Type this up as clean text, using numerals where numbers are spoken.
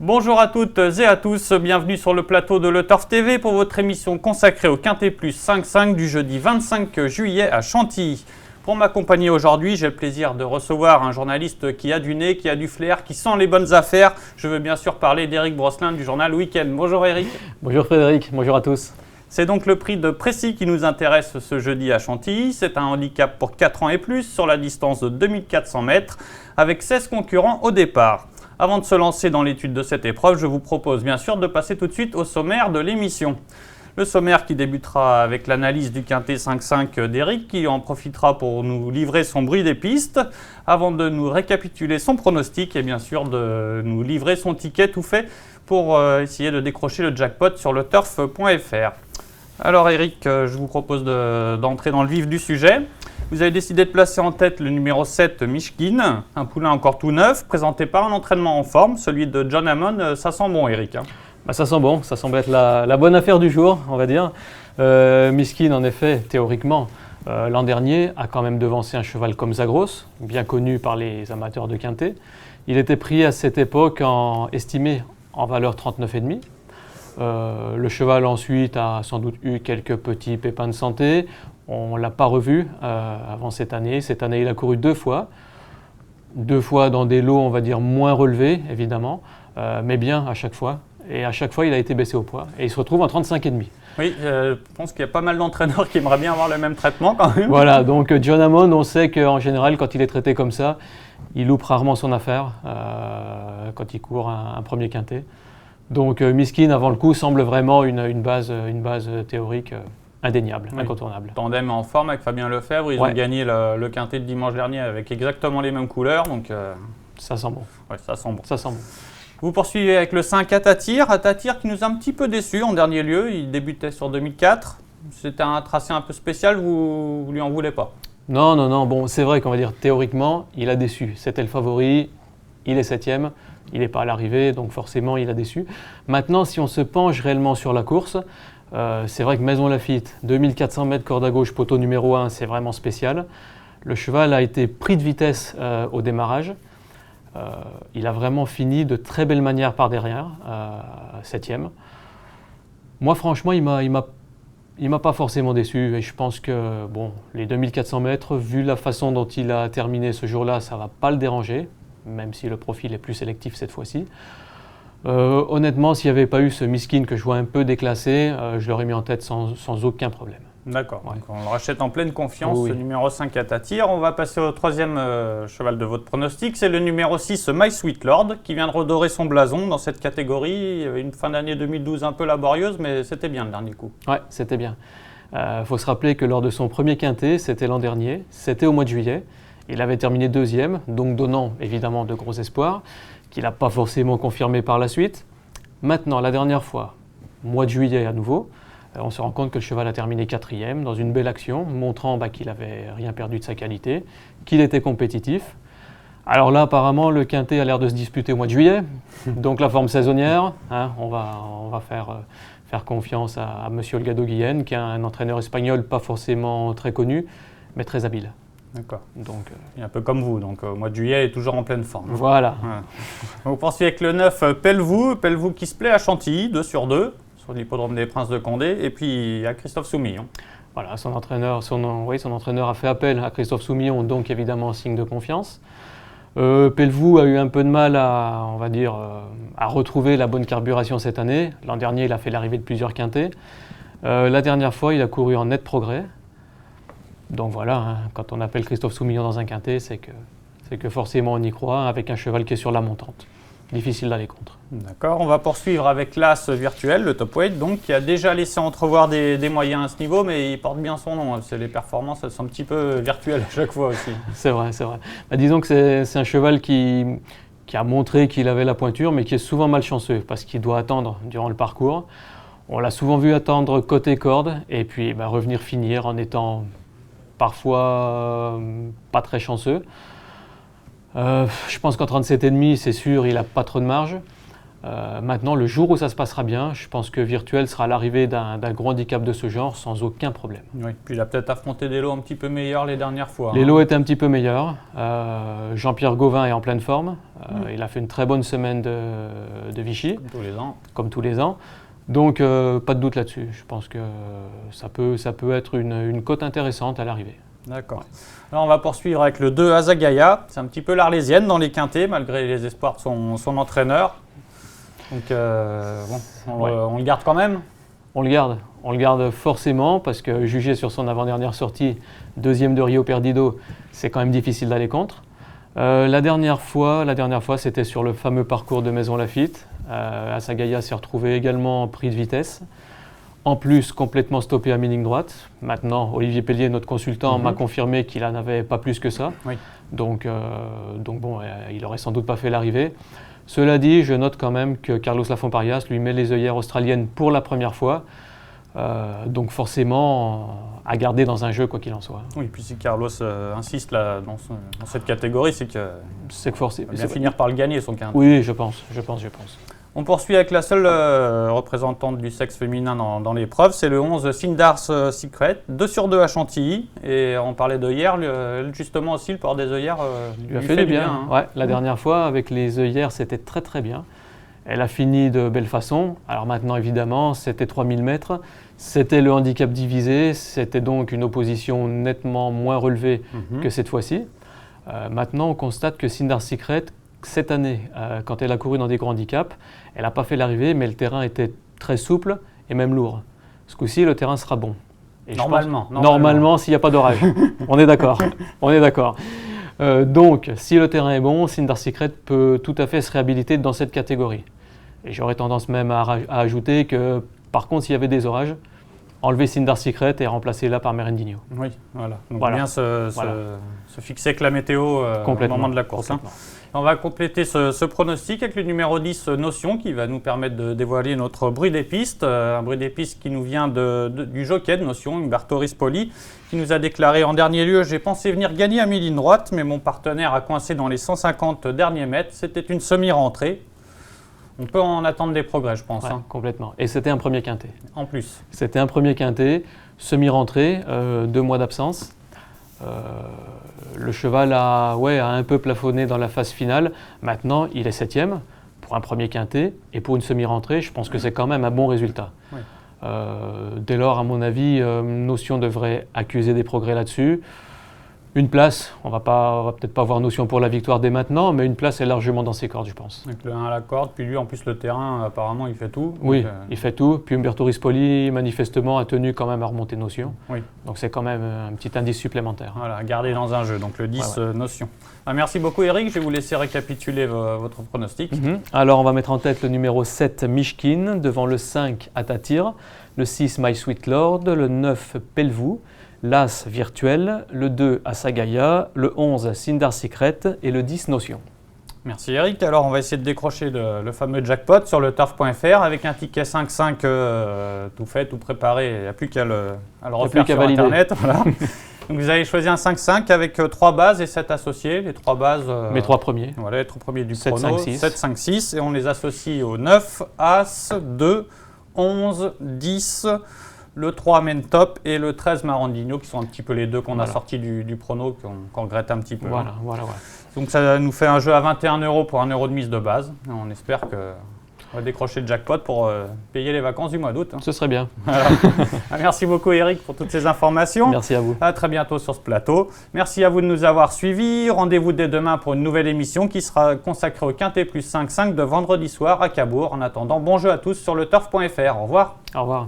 Bonjour à toutes et à tous, bienvenue sur le plateau de Le Turf TV pour votre émission consacrée au Quintet Plus 5-5 du jeudi 25 juillet à Chantilly. Pour m'accompagner aujourd'hui, j'ai le plaisir de recevoir un journaliste qui a du nez, qui a du flair, qui sent les bonnes affaires. Je veux bien sûr parler d'Éric Brosselin du journal Week-end. Bonjour Éric. Bonjour Frédéric, bonjour à tous. C'est donc le prix de Précy qui nous intéresse ce jeudi à Chantilly. C'est un handicap pour 4 ans et plus sur la distance de 2400 mètres avec 16 concurrents au départ. Avant de se lancer dans l'étude de cette épreuve, je vous propose bien sûr de passer tout de suite au sommaire de l'émission. Le sommaire qui débutera avec l'analyse du Quintet 5-5 d'Éric qui en profitera pour nous livrer son bruit des pistes avant de nous récapituler son pronostic et bien sûr de nous livrer son ticket tout fait pour essayer de décrocher le jackpot sur le turf.fr. Alors Éric, je vous propose d'entrer dans le vif du sujet. Vous avez décidé de placer en tête le numéro 7, Mishkin, un poulain encore tout neuf, présenté par un entraînement en forme, celui de John Hammond. Ça sent bon, Éric. Ça sent bon, ça semble être la bonne affaire du jour, on va dire. Mishkin, en effet, théoriquement, l'an dernier, a quand même devancé un cheval comme Zagros, bien connu par les amateurs de Quintet. Il était pris à cette époque estimé en valeur 39,5. Le cheval ensuite a sans doute eu quelques petits pépins de santé. On ne l'a pas revu avant cette année. Cette année, il a couru deux fois dans des lots, on va dire, moins relevés, évidemment, mais bien à chaque fois. Et à chaque fois, il a été baissé au poids. Et il se retrouve en 35,5. Oui, je pense qu'il y a pas mal d'entraîneurs qui aimeraient bien avoir le même traitement quand même. Voilà, donc John Hammond, on sait qu'en général, quand il est traité comme ça, il loupe rarement son affaire quand il court un premier quintet. Donc Mishkin, avant le coup, semble vraiment une base théorique indéniable, oui. Incontournable. Tandem en forme avec Fabien Lefebvre, ils ont gagné le quintet de dimanche dernier avec exactement les mêmes couleurs. Donc, ça sent bon. Ouais, ça sent bon. Ça sent bon. Vous poursuivez avec le 5 Atatir qui nous a un petit peu déçus en dernier lieu. Il débutait sur 2004. C'était un tracé un peu spécial, vous lui en voulez pas? Non. Bon, c'est vrai qu'on va dire théoriquement, il a déçu. C'était le favori, il est 7e, il n'est pas à l'arrivée, donc forcément il a déçu. Maintenant, si on se penche réellement sur la course, c'est vrai que Maison Lafitte, 2400 mètres corde à gauche, poteau numéro 1, c'est vraiment spécial. Le cheval a été pris de vitesse au démarrage. Il a vraiment fini de très belle manière par derrière, 7e. Moi, franchement, il m'a pas forcément déçu. Et je pense que les 2400 mètres, vu la façon dont il a terminé ce jour-là, ça ne va pas le déranger, même si le profil est plus sélectif cette fois-ci. Honnêtement, s'il n'y avait pas eu ce Mishkin que je vois un peu déclassé, je l'aurais mis en tête sans aucun problème. D'accord, ouais. Donc on le rachète en pleine confiance, oui. Ce numéro 5 Atatir. On va passer au troisième cheval de votre pronostic, c'est le numéro 6 My Sweet Lord qui vient de redorer son blason dans cette catégorie. Il y avait une fin d'année 2012 un peu laborieuse, mais c'était bien le dernier coup. Ouais, c'était bien. Faut se rappeler que lors de son premier quintet, c'était l'an dernier, c'était au mois de juillet. Il avait terminé 2e, donc donnant évidemment de gros espoirs, qu'il n'a pas forcément confirmé par la suite. Maintenant, la dernière fois, mois de juillet à nouveau, on se rend compte que le cheval a terminé 4e dans une belle action, montrant qu'il n'avait rien perdu de sa qualité, qu'il était compétitif. Alors là, apparemment, le quintet a l'air de se disputer au mois de juillet, donc la forme saisonnière, on va faire confiance à Monsieur Olgado Guillén, qui est un entraîneur espagnol pas forcément très connu, mais très habile. D'accord. Donc, un peu comme vous, donc au mois de juillet, il est toujours en pleine forme. Voilà. On poursuit avec le 9, Pelvoux qui se plaît à Chantilly, 2 sur 2, sur l'hippodrome des Princes de Condé, et puis il y a Christophe Soumillon. Voilà, son entraîneur a fait appel à Christophe Soumillon, donc évidemment signe de confiance. Pelvoux a eu un peu de mal à retrouver la bonne carburation cette année. L'an dernier, il a fait l'arrivée de plusieurs quintets. La dernière fois, il a couru en net progrès. Donc voilà, quand on appelle Christophe Soumillon dans un quintet, c'est que forcément on y croit, avec un cheval qui est sur la montante. Difficile d'aller contre. D'accord, on va poursuivre avec l'As virtuel, le top weight, donc, qui a déjà laissé entrevoir des moyens à ce niveau, mais il porte bien son nom. Les performances, elles sont un petit peu virtuelles à chaque fois aussi. C'est vrai. Disons que c'est un cheval qui a montré qu'il avait la pointure, mais qui est souvent malchanceux, parce qu'il doit attendre durant le parcours. On l'a souvent vu attendre côté corde, et puis revenir finir en étant parfois pas très chanceux. Je pense qu'en 37,5, c'est sûr, il n'a pas trop de marge. Maintenant, le jour où ça se passera bien, je pense que Virtuel sera à l'arrivée d'un gros handicap de ce genre sans aucun problème. Oui, puis il a peut-être affronté des lots un petit peu meilleurs les dernières fois. Les lots étaient un petit peu meilleurs. Jean-Pierre Gauvin est en pleine forme. Il a fait une très bonne semaine de Vichy. Comme tous les ans. Comme tous les ans. Donc, pas de doute là-dessus. Je pense que ça peut être une cote intéressante à l'arrivée. D'accord. Ouais. Alors, on va poursuivre avec le 2 Azagaya. C'est un petit peu l'Arlésienne dans les quintés, malgré les espoirs de son entraîneur. Donc, on le garde quand même. On le garde forcément parce que jugé sur son avant-dernière sortie, deuxième de Rio Perdido, c'est quand même difficile d'aller contre. La dernière fois, c'était sur le fameux parcours de Maison Lafitte. Azagaya s'est retrouvé également pris de vitesse. En plus, complètement stoppé à mi-ligne droite. Maintenant, Olivier Pellier, notre consultant, m'a confirmé qu'il n'en avait pas plus que ça. Oui. Donc bon, il n'aurait sans doute pas fait l'arrivée. Cela dit, je note quand même que Carlos Lafont-Parias lui met les œillères australiennes pour la première fois. Donc forcément, à garder dans un jeu, quoi qu'il en soit. Oui, puis si Carlos insiste là, dans cette catégorie, c'est que forcément, il va finir par le gagner, son quintet. Oui, je pense. On poursuit avec la seule représentante du sexe féminin dans l'épreuve, c'est le 11 Sindar's Secret, 2 sur 2 à Chantilly. Et on parlait d'œillères, justement aussi, le port des œillères lui a fait du bien. Hein. Ouais, la dernière fois, avec les œillères, c'était très très bien. Elle a fini de belle façon. Alors maintenant, évidemment, c'était 3000 mètres. C'était le handicap divisé. C'était donc une opposition nettement moins relevée que cette fois-ci. Maintenant, on constate que Sindar's Secret, cette année, quand elle a couru dans des grands handicaps, elle n'a pas fait l'arrivée, mais le terrain était très souple et même lourd. Ce coup-ci, le terrain sera bon. Et normalement, s'il n'y a pas d'orage. On est d'accord. Donc, si le terrain est bon, Sindar's Secret peut tout à fait se réhabiliter dans cette catégorie. Et j'aurais tendance même à ajouter que, par contre, s'il y avait des orages, enlever Sindar's Secret et remplacer là par Merendinho. Oui, voilà. Donc bien se fixer avec la météo au moment de la course. On va compléter ce pronostic avec le numéro 10, Notion, qui va nous permettre de dévoiler notre bruit des pistes. Un bruit des pistes qui nous vient du jockey de Notion, Umberto Rispoli, qui nous a déclaré en dernier lieu « J'ai pensé venir gagner à mi-ligne droite, mais mon partenaire a coincé dans les 150 derniers mètres. C'était une semi-rentrée. » On peut en attendre des progrès, je pense. Ouais, complètement. Et c'était un premier quintet. En plus. C'était un premier quintet, semi-rentrée, 2 mois d'absence. Le cheval a un peu plafonné dans la phase finale. Maintenant, il est 7e pour un premier quintet. Et pour une semi-rentrée, je pense que c'est quand même un bon résultat. Oui. Dès lors, à mon avis, Notion devrait accuser des progrès là-dessus. Une place, on va peut-être pas avoir Notion pour la victoire dès maintenant, mais une place est largement dans ses cordes, je pense. Avec le 1 à la corde, puis lui, en plus, le terrain, apparemment, il fait tout. Oui, il fait tout. Puis Umberto Rispoli, manifestement, a tenu quand même à remonter Notion. Oui. Donc c'est quand même un petit indice supplémentaire. Voilà, garder dans un jeu, donc le 10, Notion. Merci beaucoup, Eric. Je vais vous laisser récapituler votre pronostic. Alors, on va mettre en tête le numéro 7, Mishkin, devant le 5, Atatir, le 6, My Sweet Lord, le 9, Pelvoux, l'As Virtuel, le 2 Azagaya, le 11 Sindar's Secret et le 10 Notion. Merci Eric. Alors on va essayer de décrocher le fameux jackpot sur le turf.fr avec un ticket 5-5 tout fait, tout préparé. Il n'y a plus qu'à le refaire sur Internet. Voilà. Donc vous avez choisi un 5-5 avec 3 bases et 7 associés. Les 3 bases. Mes 3 premiers. Voilà, les 3 premiers du 7, prono. 5, 6. 7, 5, 6. Et on les associe au 9, As, 2, 11, 10. Le 3 Main Top et le 13 Merendinho, qui sont un petit peu les deux qu'on a sortis du prono, qu'on regrette un petit peu. Voilà. Donc ça nous fait un jeu à 21 € pour 1 € de mise de base. On espère qu'on va décrocher le jackpot pour payer les vacances du mois d'août. Ce serait bien. Voilà. Merci beaucoup Eric pour toutes ces informations. Merci à vous. À très bientôt sur ce plateau. Merci à vous de nous avoir suivis. Rendez-vous dès demain pour une nouvelle émission qui sera consacrée au Quintet plus 5-5 de vendredi soir à Cabourg. En attendant, bon jeu à tous sur le turf.fr. Au revoir. Au revoir.